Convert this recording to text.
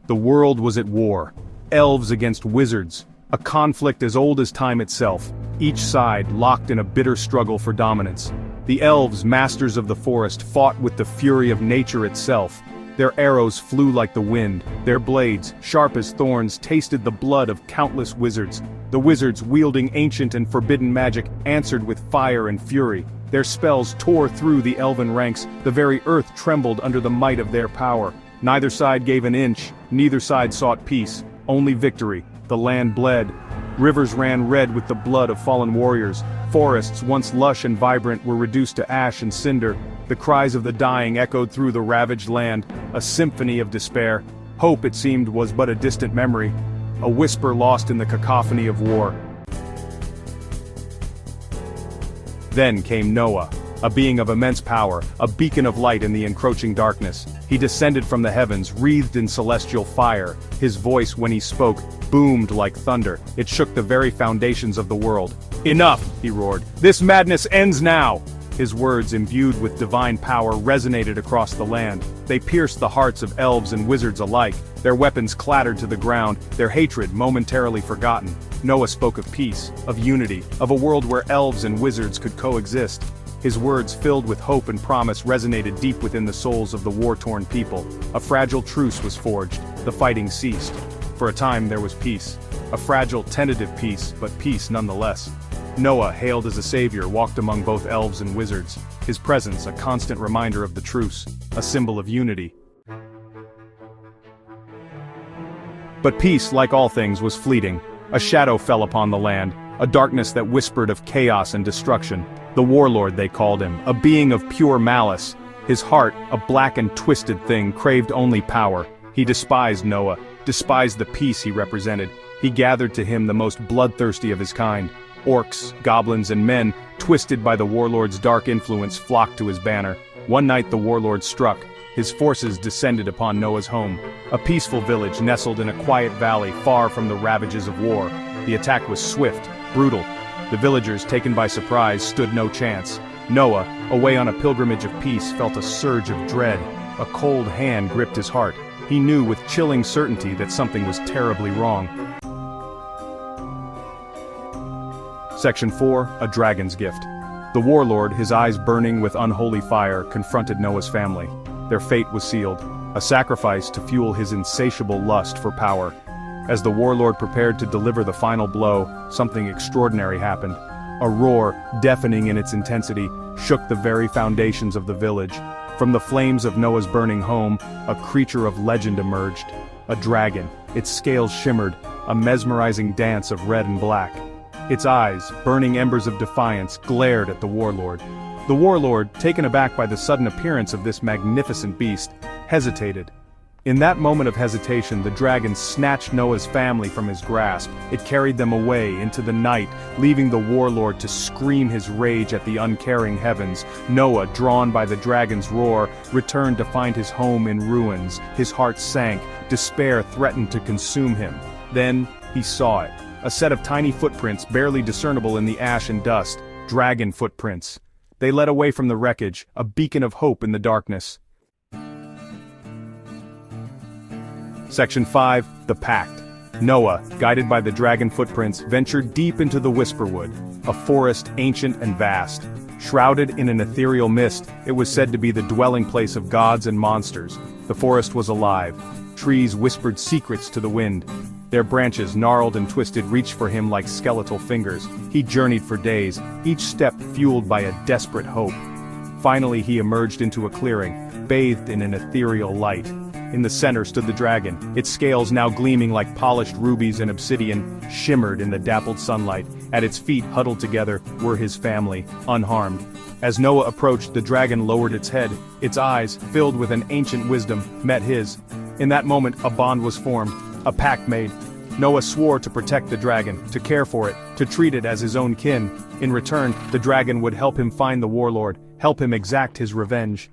The world was at war. Elves against wizards. A conflict as old as time itself, each side locked in a bitter struggle for dominance. The elves, masters of the forest, fought with the fury of nature itself. Their arrows flew like the wind, their blades, sharp as thorns, tasted the blood of countless wizards. The wizards, wielding ancient and forbidden magic, answered with fire and fury. Their spells tore through the elven ranks, the very earth trembled under the might of their power. Neither side gave an inch, neither side sought peace, only victory. The land bled. Rivers ran red with the blood of fallen warriors. Forests, once lush and vibrant, were reduced to ash and cinder. The cries of the dying echoed through the ravaged land, a symphony of despair. Hope, it seemed, was but a distant memory, a whisper lost in the cacophony of war. Then came Noah, a being of immense power, a beacon of light in the encroaching darkness. He descended from the heavens, wreathed in celestial fire. His voice, when he spoke, boomed like thunder. It shook the very foundations of the world. "Enough!" he roared. "This madness ends now!" His words, imbued with divine power, resonated across the land. They pierced the hearts of elves and wizards alike. Their weapons clattered to the ground, their hatred momentarily forgotten. Noah spoke of peace, of unity, of a world where elves and wizards could coexist. His words, filled with hope and promise, resonated deep within the souls of the war-torn people. A fragile truce was forged. The fighting ceased. For a time there was peace. A fragile, tentative peace, but peace nonetheless. Noah, hailed as a savior, walked among both elves and wizards. His presence, a constant reminder of the truce, a symbol of unity. But peace, like all things, was fleeting. A shadow fell upon the land, a darkness that whispered of chaos and destruction. The warlord, they called him, a being of pure malice. His heart, a black and twisted thing, craved only power. He despised Noah, despised the peace he represented. He gathered to him the most bloodthirsty of his kind. Orcs, goblins, and men, twisted by the warlord's dark influence, flocked to his banner. One night the warlord struck. His forces descended upon Noah's home, a peaceful village nestled in a quiet valley far from the ravages of war. The attack was swift, brutal. The villagers, taken by surprise, stood no chance. Noah, away on a pilgrimage of peace, felt a surge of dread. A cold hand gripped his heart. He knew with chilling certainty that something was terribly wrong. Section 4, A Dragon's Gift. The warlord, his eyes burning with unholy fire, confronted Noah's family. Their fate was sealed, a sacrifice to fuel his insatiable lust for power. As the warlord prepared to deliver the final blow, something extraordinary happened. A roar, deafening in its intensity, shook the very foundations of the village. From the flames of Noah's burning home, a creature of legend emerged. A dragon, its scales shimmered, a mesmerizing dance of red and black. Its eyes, burning embers of defiance, glared at the warlord. The warlord, taken aback by the sudden appearance of this magnificent beast, hesitated. In that moment of hesitation, the dragon snatched Noah's family from his grasp. It carried them away into the night, leaving the warlord to scream his rage at the uncaring heavens. Noah, drawn by the dragon's roar, returned to find his home in ruins. His heart sank. Despair threatened to consume him. Then, he saw it. A set of tiny footprints barely discernible in the ash and dust. Dragon footprints. They led away from the wreckage, a beacon of hope in the darkness. Section 5, The Pact. Noah, guided by the dragon footprints, ventured deep into the Whisperwood, a forest ancient and vast. Shrouded in an ethereal mist, it was said to be the dwelling place of gods and monsters. The forest was alive. Trees whispered secrets to the wind. Their branches, gnarled and twisted, reached for him like skeletal fingers. He journeyed for days, each step fueled by a desperate hope. Finally he emerged into a clearing, bathed in an ethereal light. In the center stood the dragon, its scales now gleaming like polished rubies and obsidian, shimmered in the dappled sunlight. At its feet, huddled together, were his family, unharmed. As Noah approached, the dragon lowered its head. Its eyes, filled with an ancient wisdom, met his. In that moment, a bond was formed, a pact made. Noah swore to protect the dragon, to care for it, to treat it as his own kin. In return, the dragon would help him find the warlord, help him exact his revenge.